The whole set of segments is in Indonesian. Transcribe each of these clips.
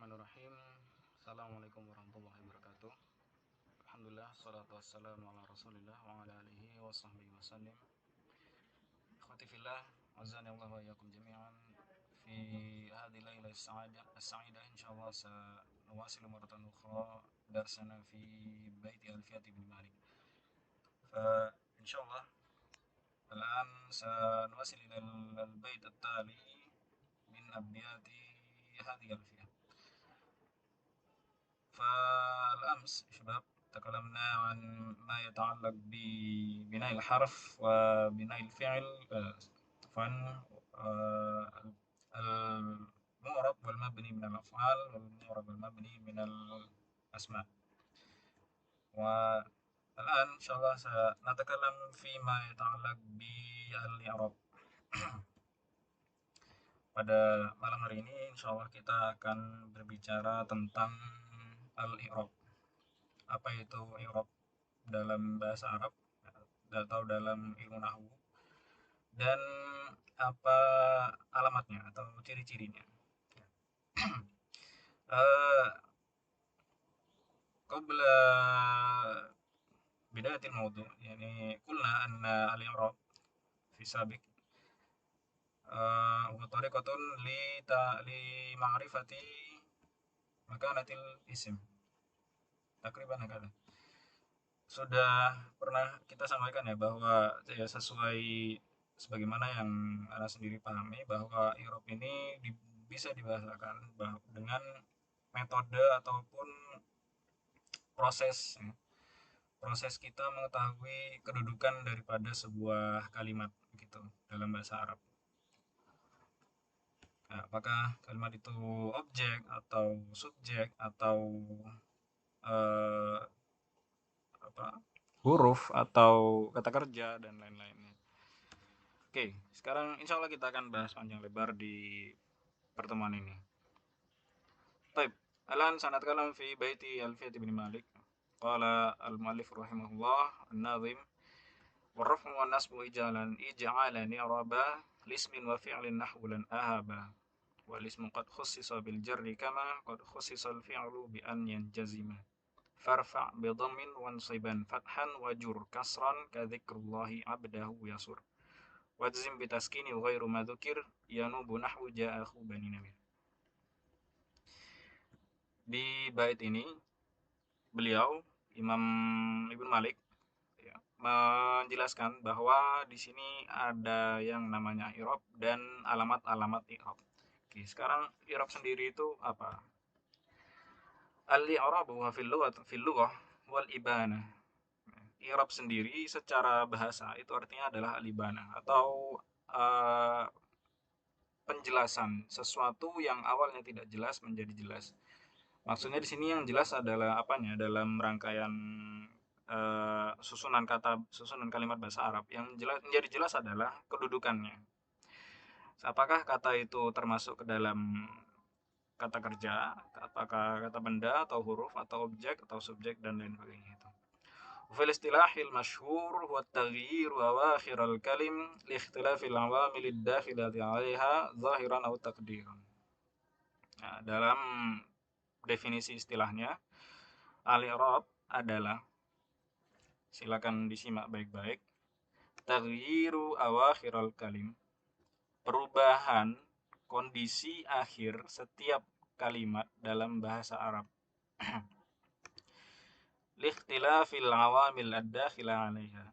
Bismillahirrahmanirrahim. Assalamualaikum warahmatullahi wabarakatuh. Alhamdulillah, salatu wassalamu ala rasulillah wa ala alihi wa sahbihi wa sallim. Ikhwati fillah, azani Allah wa iyyakum jami'an. Fi hadhihi layla as-sa'idah insyaallah sanuwasilu maratan ukhra darsana fi baiti Alfiyati bin Malik. Fa insyaallah الآن سنواصل إلى البيت التالي من أبيات هذه الألفية. فالأمس شباب تكلمنا عن ما يتعلق ببناء الحرف وبناء الفعل، المعرب والمبني من الأفعال والمعرب والمبني من الأسماء. والآن إن شاء الله سنتكلم فيما يتعلق بالإعراب. Pada malam hari ini insya Allah kita akan berbicara tentang al-i'rab. Apa itu i'rab dalam bahasa Arab atau dalam ilmu nahwu, dan apa alamatnya atau ciri-cirinya. قبل بداية الموضوع يعني قلنا أن الإعراب في سابق وطريقة لمعرفة مكانة الاسم takriban هكذا. Sudah pernah kita sampaikan ya bahwa ya sesuai sebagaimana yang Anda sendiri pahami bahwa i'rab ini bisa dibahasakan dengan metode ataupun proses kita mengetahui kedudukan daripada sebuah kalimat gitu dalam bahasa Arab. Nah, apakah kalimat itu objek atau subjek atau huruf atau kata kerja dan lain-lainnya. Oke, sekarang insya Allah kita akan bahas panjang lebar di pertemuan ini. Baik, الآن سنتكلم في بيت ألفية بن مالك. قال المؤلف رحمه الله الناظم: والرفع والنصب إجعالا إعرابا لاسم وفعل نحو لن أهابا والاسم قد خصص بالجر كما قد خصص الفعل بأن ينجزم فارفع بضم وانصبا فتحا وجر كسرا كذكر الله عبده يسر واجزم بتسكين غير ما ذكر ينوب نحو جاء أخو بني نمير. Di bait ini beliau Imam Ibnu Malik menjelaskan bahwa di sini ada yang namanya i'rab dan alamat-alamat i'rab. Oke, sekarang i'rab sendiri itu apa? Al-i'rab wa fil lughah wal ibana. I'rab sendiri secara bahasa itu artinya adalah al-ibana atau penjelasan sesuatu yang awalnya tidak jelas menjadi jelas. Maksudnya di sini yang jelas adalah apanya? Dalam rangkaian susunan kalimat bahasa Arab yang menjadi jelas adalah kedudukannya. Apakah kata itu termasuk ke dalam kata kerja, apakah kata benda atau huruf atau objek atau subjek dan lain sebagainya itu. Fil istilahil masyhur huwa at-taghyir awakhir al-kalim li ikhtilafil awamil ad-dakhilati 'alaiha zahiran aw taqdiran. Nah, dalam definisi istilahnya, al-i'rab adalah, silakan disimak baik-baik, taghyiru awakhiral kalim, perubahan kondisi akhir setiap kalimat dalam bahasa Arab. Likhtilafil awamil ad-dakhila 'alaiha.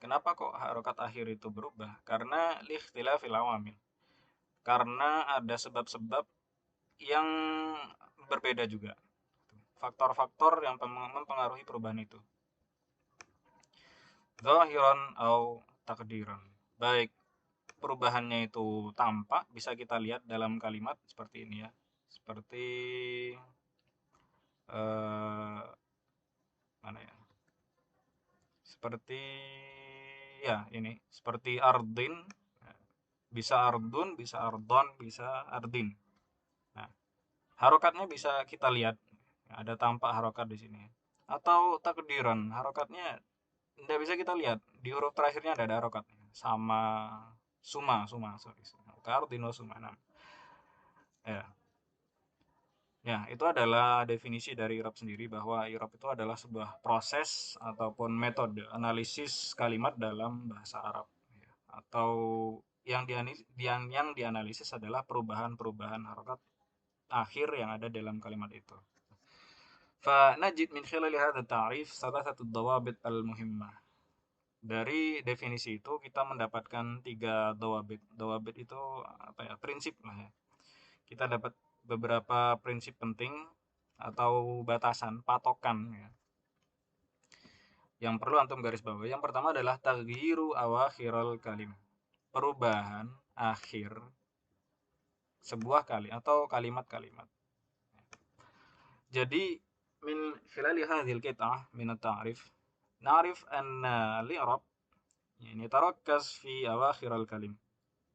Kenapa kok harokat akhir itu berubah? Karena likhtilafil awamil. Karena ada sebab-sebab yang berbeda juga. Faktor-faktor yang mempengaruhi perubahan itu. Zahiran atau takdiran. Baik perubahannya itu tampak, bisa kita lihat dalam kalimat seperti ini ya. Seperti mana ya? Seperti ya ini, seperti ardin, bisa ardun, bisa ardon, bisa ardin. Nah, harokatnya bisa kita lihat, ada tampak harokat di sini. Atau takdiran, harokatnya tidak bisa kita lihat, di huruf terakhirnya ada harokat, sama suma, sorry, ardin wa suma. Nah, ya. Ya, itu adalah definisi dari i'rab sendiri, bahwa i'rab itu adalah sebuah proses ataupun metode analisis kalimat dalam bahasa Arab, ya. Atau yang dianalisis adalah perubahan-perubahan harokat akhir yang ada dalam kalimat itu. فنجد من خلال هذا التعريف ثلاثة الضوابط المهمة. Dari definisi itu kita mendapatkan 3 dawabit. Dawabit itu apa ya? Prinsip lah ya. Kita dapat beberapa prinsip penting atau batasan, patokan ya, yang perlu antum garis bawahi. Yang pertama adalah taghyiru awakhirul kalim. Perubahan akhir sebuah kali atau kalimat-kalimat. Jadi min khilali hadhil qit'ah min at-ta'rif na'rif anna al-i'rab yani yatarakkas fi awakhir al-kalim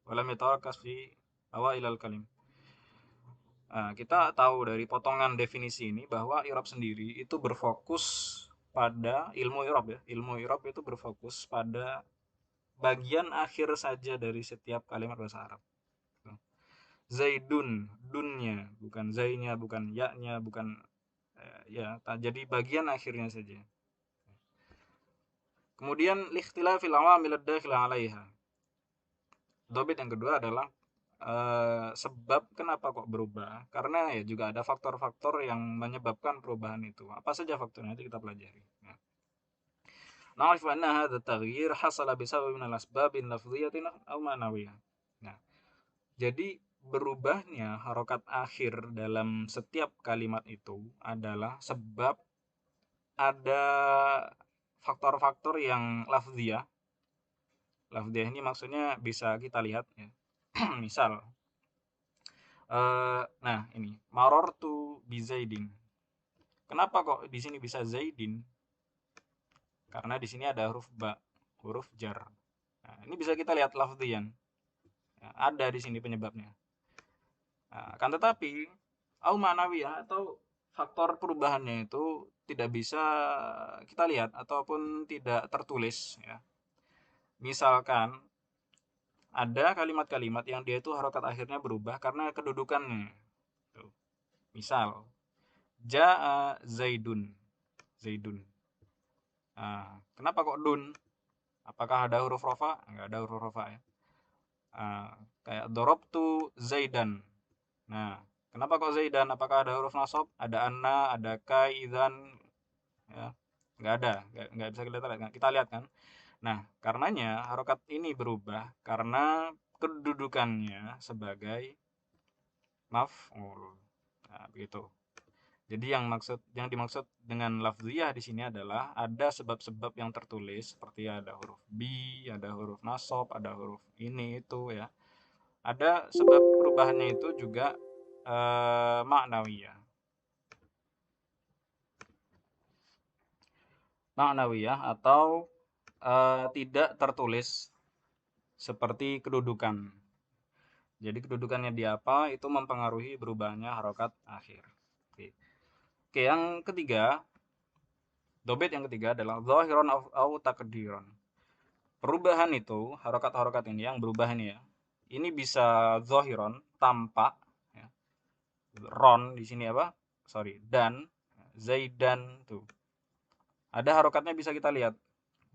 wa lam yatarakkas fi awail al-kalim. Nah, kita tahu dari potongan definisi ini bahwa i'rab sendiri itu berfokus pada ilmu i'rab ya. Ilmu i'rab itu berfokus pada bagian akhir saja dari setiap kalimat bahasa Arab. Zaidun, dunnya, bukan zainya, bukan ya-nya, bukan ya, jadi bagian akhirnya saja. Kemudian likhtilafil awamil ad-dakhil 'alaiha. Dobit yang kedua adalah sebab kenapa kok berubah? Karena ya juga ada faktor-faktor yang menyebabkan perubahan itu. Apa saja faktornya, nanti kita pelajari. Ya. Na'rifu anna hadha at-taghyir hasala bisabab min al-asbab lafdhiyatin aw ma'nawiyyah. Nah, jadi berubahnya harokat akhir dalam setiap kalimat itu adalah sebab ada faktor-faktor yang lafdhiyah. Lafdhiyah ini maksudnya bisa kita lihat ya. Misal nah ini marortu bi Zaidin. Kenapa kok di sini bisa Zaidin? Karena di sini ada huruf ba, huruf jar. Nah, ini bisa kita lihat lafdhiyan. Ya, ada di sini penyebabnya. Nah, kan tetapi au ma'nawiyah atau faktor perubahannya itu tidak bisa kita lihat ataupun tidak tertulis ya. Misalkan ada kalimat-kalimat yang dia itu harokat akhirnya berubah karena kedudukannya. Tuh. Misal Ja'a Zaidun. Zaidun. Nah, kenapa kok dun? Apakah ada huruf rofa? Enggak ada huruf rofa ya. Kayak dorobtu Zaidan. Nah, kenapa kok Zaidan? Apakah ada huruf nasab? Ada anna, ada kai, idzan, ya. Enggak ada, enggak bisa kita lihat. Kita lihat kan. Nah, karenanya harokat ini berubah karena kedudukannya sebagai maf'ul. Nah, begitu. Jadi yang dimaksud dengan lafziyah di sini adalah ada sebab-sebab yang tertulis seperti ada huruf bi, ada huruf nasab, ada huruf ini itu ya. Ada sebab perubahannya itu juga maknawiyah. Maknawiyah atau tidak tertulis seperti kedudukan. Jadi kedudukannya di apa itu mempengaruhi berubahnya harokat akhir. Oke, yang ketiga, dobit yang ketiga adalah zahiron au takdiron. Perubahan itu, harokat-harokat ini yang berubah ini ya. Ini bisa zahiron, tampak ya. Ron di sini apa? Sorry, dan Zaidan tuh. Ada harokatnya bisa kita lihat.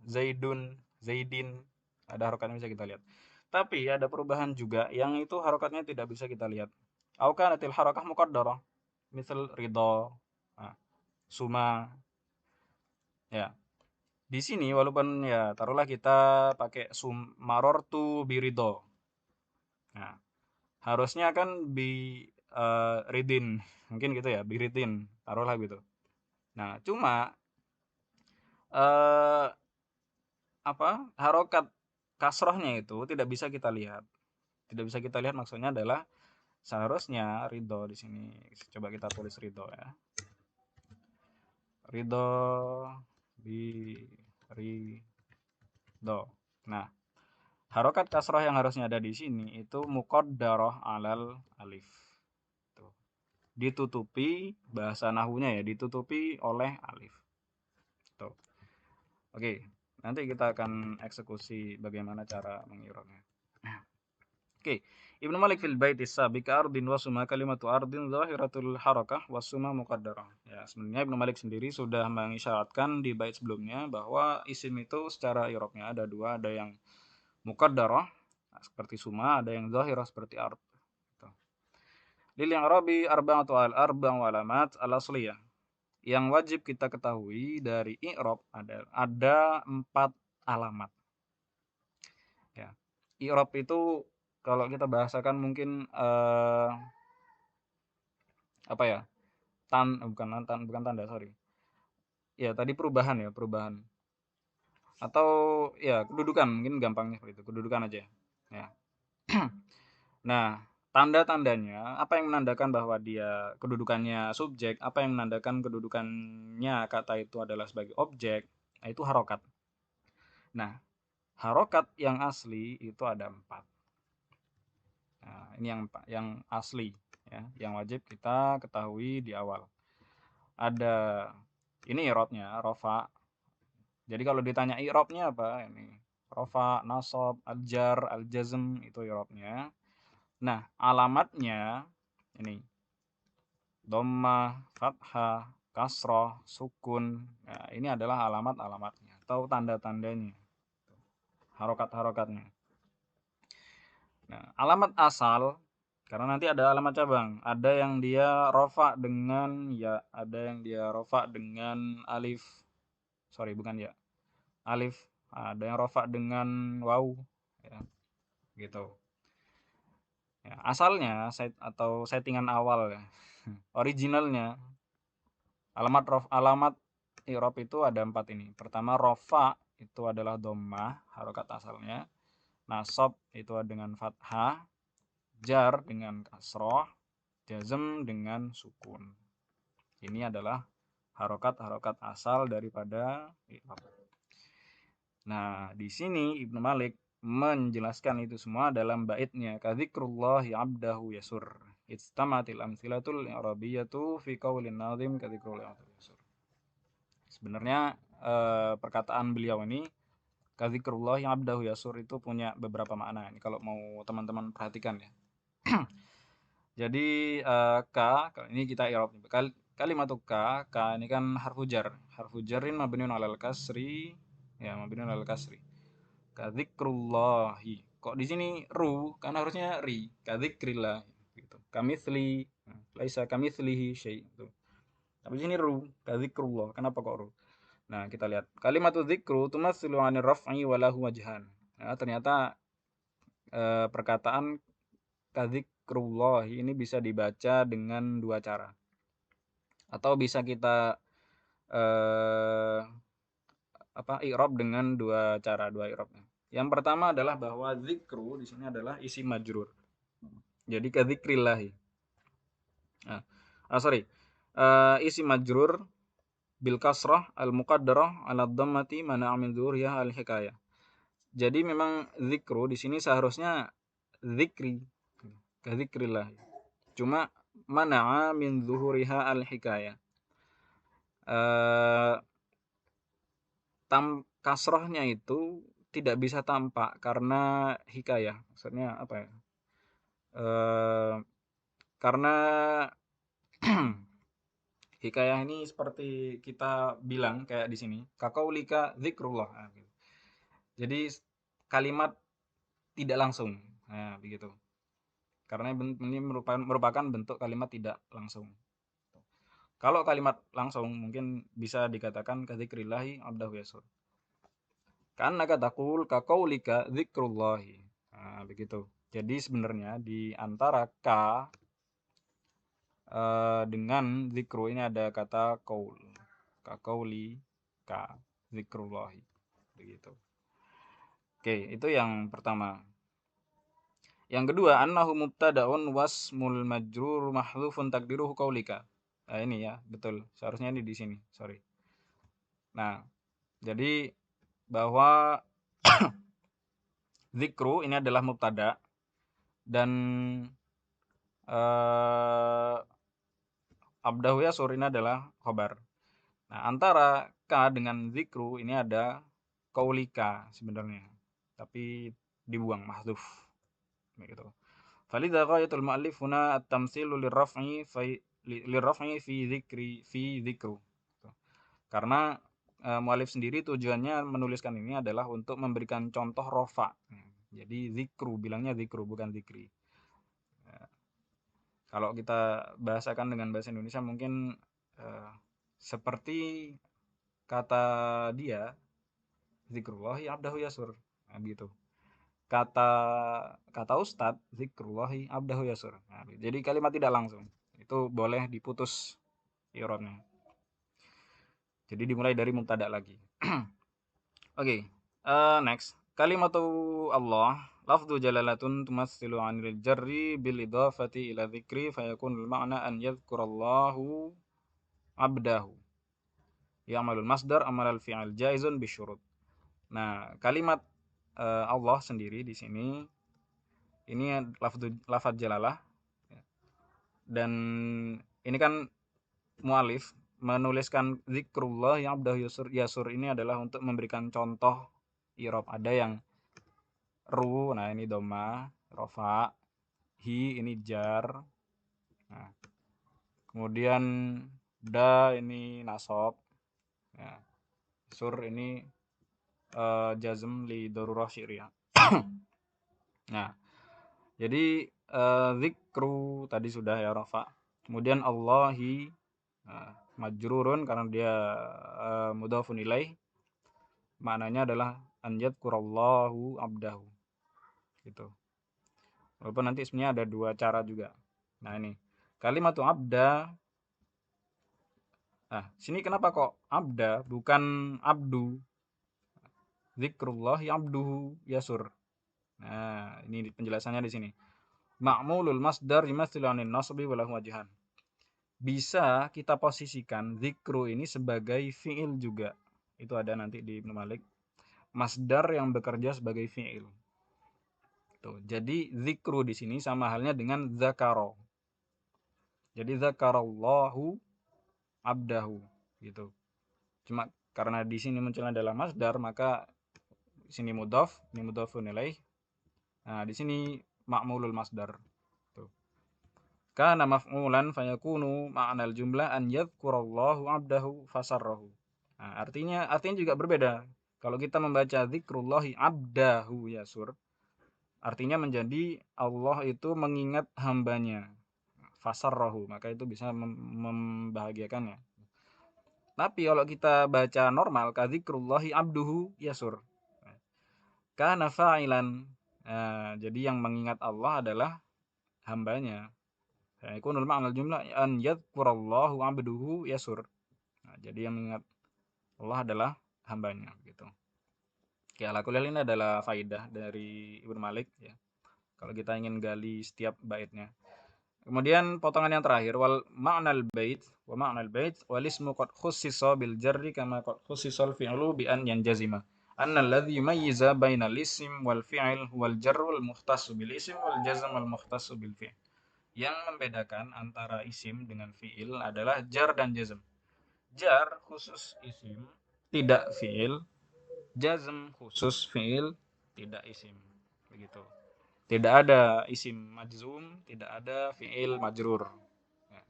Zaidun, Zaidin, ada harokatnya bisa kita lihat. Tapi ada perubahan juga yang itu harokatnya tidak bisa kita lihat. Au kanatil harakah muqaddarah, misal ridho, nah, suma, ya. Di sini walaupun ya taruhlah kita pakai marortu birido. Nah, harusnya kan ridin, mungkin gitu ya, biridin, taruhlah gitu. Nah, cuma eh apa? Harokat kasrohnya itu tidak bisa kita lihat. Tidak bisa kita lihat maksudnya adalah seharusnya ridho di sini. Coba kita tulis ridho ya. Ridho bi ridho. Nah, harokat kasroh yang harusnya ada di sini itu muqaddarah alal alif. Tuh. Ditutupi bahasa nahunya ya, ditutupi oleh alif. Tuh. Oke, nanti kita akan eksekusi bagaimana cara mengirobnya. Oke. Ibnu Malik fil bait sabiq ardin wa suma kalimatu ardin zahiratul harakah wa suma muqaddarah. Ya, sebenarnya Ibnu Malik sendiri sudah mengisyaratkan di bait sebelumnya bahwa isim itu secara i'rabnya ada dua, ada yang muqaddarah seperti suma, ada yang zahirah seperti ard. Gitu. Lil i'rabi arba'u alamat al asliyah. Yang wajib kita ketahui dari i'rab ada 4 alamat. Ya. I'rab itu kalau kita bahasakan mungkin apa ya? Bukan tanda, sorry. Ya, tadi perubahan ya, perubahan. Atau ya, kedudukan, mungkin gampangnya seperti itu, kedudukan aja. Ya. Nah, tanda-tandanya apa yang menandakan bahwa dia kedudukannya subjek, apa yang menandakan kedudukannya kata itu adalah sebagai objek, nah itu harokat. Nah, harokat yang asli itu ada 4. Nah, ini yang asli ya, yang wajib kita ketahui di awal. Ada ini i'rabnya, rofa. Jadi kalau ditanya i'rabnya apa ini? Rofa, nasab, al-jar, al-jazm itu i'rabnya. Nah, alamatnya ini dhammah, fathah, kasroh, sukun. Nah, ini adalah alamat-alamatnya atau tanda-tandanya, harokat-harokatnya. Nah, alamat asal karena nanti ada alamat cabang. Ada yang dia rofa dengan ya, ada yang dia rofa dengan alif. Sorry, bukan ya. Alif. Ada yang rofa dengan waw. Ya, gitu. Ya, asalnya atau settingan awal ya. Originalnya alamat i'rab itu ada 4 ini. Pertama rofa itu adalah dhammah, harokat asalnya. Nasab itu dengan fathah, jar dengan kasroh, jazm dengan sukun. Ini adalah harokat-harokat asal daripada i'rab. Nah, di sini Ibnu Malik menjelaskan itu semua dalam baitnya kadzikrullah abdahu yasur. Istamatil amsilatul i'rabiyatu fi qaulin nazim kadzikrullah abdahu yasur. Sebenarnya perkataan beliau ini kadzikrullah abdahu yasur itu punya beberapa makna. Ini kalau mau teman-teman perhatikan ya. Jadi ini kita i'rab. Kalimat k ini kan harfu jar. Harfu jarrin mabniun 'alal kasri. Ya, mabniun 'alal kasri. Kadzikrullahi. Kok di sini ru? Kan harusnya ri. Kadzikrillah gitu. Kamitsli. Laisa kamitslihi syai'. Tapi di sini ru. Kadzikrullah. Kenapa kok ru? Nah, kita lihat. Kalimat dzikru tumatsilu 'anil raf'i wa lahu wajhan. Nah, ternyata perkataan kadzikrullah ini bisa dibaca dengan dua cara. Atau bisa kita i'rab dengan dua cara, dua i'rabnya. Yang pertama adalah bahwa zikru di sini adalah isim majrur. Jadi kadzikrillahi. Nah, sorry. Isim majrur bil kasrah al muqaddarah ala dhammati mana min dzuriyah al hikayah. Jadi memang zikru di sini seharusnya zikri, kadzikrillahi. Cuma mana min zuhuriha al hikayah. Kasrohnya itu tidak bisa tampak karena hikayah. Maksudnya apa ya? Karena hikayah ini seperti kita bilang kayak di sini, kakaulika zikrullah. Nah, gitu. Jadi kalimat tidak langsung. Nah, begitu. Karena ini merupakan bentuk kalimat tidak langsung. Kalau kalimat langsung mungkin bisa dikatakan kadzikrillahi abdahu yasur. Karena katakul kakaulika zikrullahi. Nah, begitu. Jadi sebenarnya di antara dengan zikru ini ada kata kaul. Kakauli zikrullahi. Begitu. Oke, itu yang pertama. Yang kedua, annahu mubtada'un wasmul majrur mahdhufun takdiruhu qaulika. Nah, ini ya, betul. Seharusnya ini di sini, sorry. Nah, jadi bahwa zikru ini adalah mubtada dan abdahu yasur ini adalah khobar. Nah, antara ka dengan zikru ini ada qaulika sebenarnya. Tapi dibuang, mahdhuf. begitu. Falidha ghayatul mu'allif huna at-tamtsilu lirraf'i fi dzikru. Karena mu'allif sendiri tujuannya menuliskan ini adalah untuk memberikan contoh rofa. Jadi zikru, bilangnya zikru bukan zikri. Kalau kita bahasakan dengan bahasa Indonesia mungkin seperti kata dia, zikrullahi abdahu yasur. Nah, gitu. Kata Ustadz, zikrullahi abdahu yasur. Nah, jadi kalimat tidak langsung. Itu boleh diputus i'rabnya. Jadi dimulai dari mubtada lagi. Oke, next. Kalimatu Allah lafdhu jalalatun tumassilu 'anil jarri bil idafati ila dzikri fayakunul ma'na an yadhkurallahu 'abdahu. Ya'malul masdar amalal fi'il jaizun bisyurut. Nah, kalimat Allah sendiri di sini ini lafaz jalalah, dan ini kan mu'alif menuliskan zikrullah yang abdah yasur ini adalah untuk memberikan contoh i'rab. Ada yang ru, nah ini doma, rofa, hi ini jar, nah, kemudian da ini nasab, ya, sur ini jazm li darurah syiriyah. Nah, jadi zikru tadi sudah ya rofa, kemudian Allahi majrurun karena dia mudhafun ilaih, maknanya adalah an yadhkurallahu abdahu gitu. Walaupun nanti sebenarnya ada dua cara juga. Nah, ini kalimatu abda. Nah, sini kenapa kok abda bukan abdu? Zikrullahi abduhu yasur. Nah, ini penjelasannya di sini. Ma'mulul masdar yumathilu 'anil nasbi wa lahu wajhan. Bisa kita posisikan zikru ini sebagai fi'il juga. Itu ada nanti di Ibnu Malik. Masdar yang bekerja sebagai fi'il. Tuh, jadi zikru di sini sama halnya dengan zakaro. Jadi zakarallahu abdahu gitu. Cuma karena di sini munculnya adalah masdar, maka di sini mudhaf, ini mudhafun ilaih. Nah, di sini ma'mulul masdar. Tuh. Kana maf'ulan fayakunu ma'nal jumlah an yadhkurallahu abdahu fasarrahu. Nah, artinya juga berbeda. Kalau kita membaca zikrullahi abdahu yasur, artinya menjadi Allah itu mengingat hambanya, fasarrahu, maka itu bisa membahagiakannya. Tapi kalau kita baca normal, kadzikrullahi abduhu yasur, kana fa'ilan, jadi yang mengingat Allah adalah hambanya. Yakunul ma'nal jumlah an yadhkurallahu abduhu yasur. Nah, jadi yang mengingat Allah adalah hambanya gitu. Oke, ala kulli ini adalah faidah dari Ibnu Malik ya. Kalau kita ingin gali setiap baitnya. Kemudian potongan yang terakhir, wal ma'nal bait wal ismu qad khussisa bil jarri kama qad khussisal fi'lu bi an yanjazima. Anna alladhi yumayyiza bainal ism wal fi'il wal jarr wal mukhtassu bil ism wal jazm wal mukhtassu bil fi'il. Yang membedakan antara isim dengan fi'il adalah jar dan jazm. Jar khusus isim, tidak fi'il. Jazm khusus fi'il, tidak isim. Begitu. Tidak ada isim majzum, tidak ada fi'il majrur. Ya.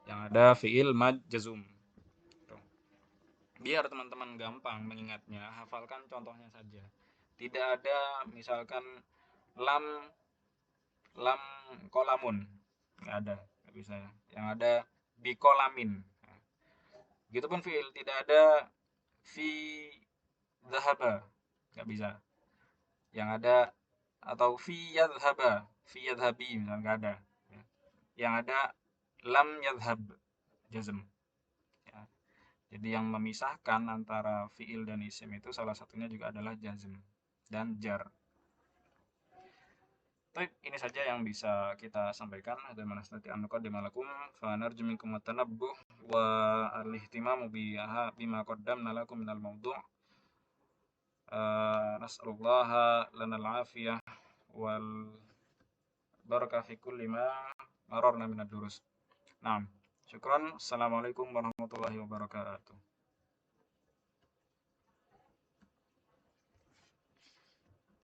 Yang ada fi'il majzum. Biar teman-teman gampang mengingatnya, hafalkan contohnya saja. Tidak ada misalkan lam kolamun, nggak ada, nggak bisa. Yang ada bikolamin. Gitu pun fi'il, tidak ada fi zahaba, nggak bisa. Yang ada atau fi yadhabi misalnya nggak ada. Yang ada lam yadhab, jazm. Ya. Jadi yang memisahkan antara fi'il dan isim itu salah satunya juga adalah jazm dan jar. Baik, ini saja yang bisa kita sampaikan. Ada manastati an-nuqaddima lakum fa narju minkum at-tanabbuh wa al-ihtimamu bima qaddamna lakum minal mawdu'. Nas'alullaha lana al-afiyah wal barakah fi kulli ma mararna minad durus. Naam. Syukran. Assalamualaikum warahmatullahi wabarakatuh.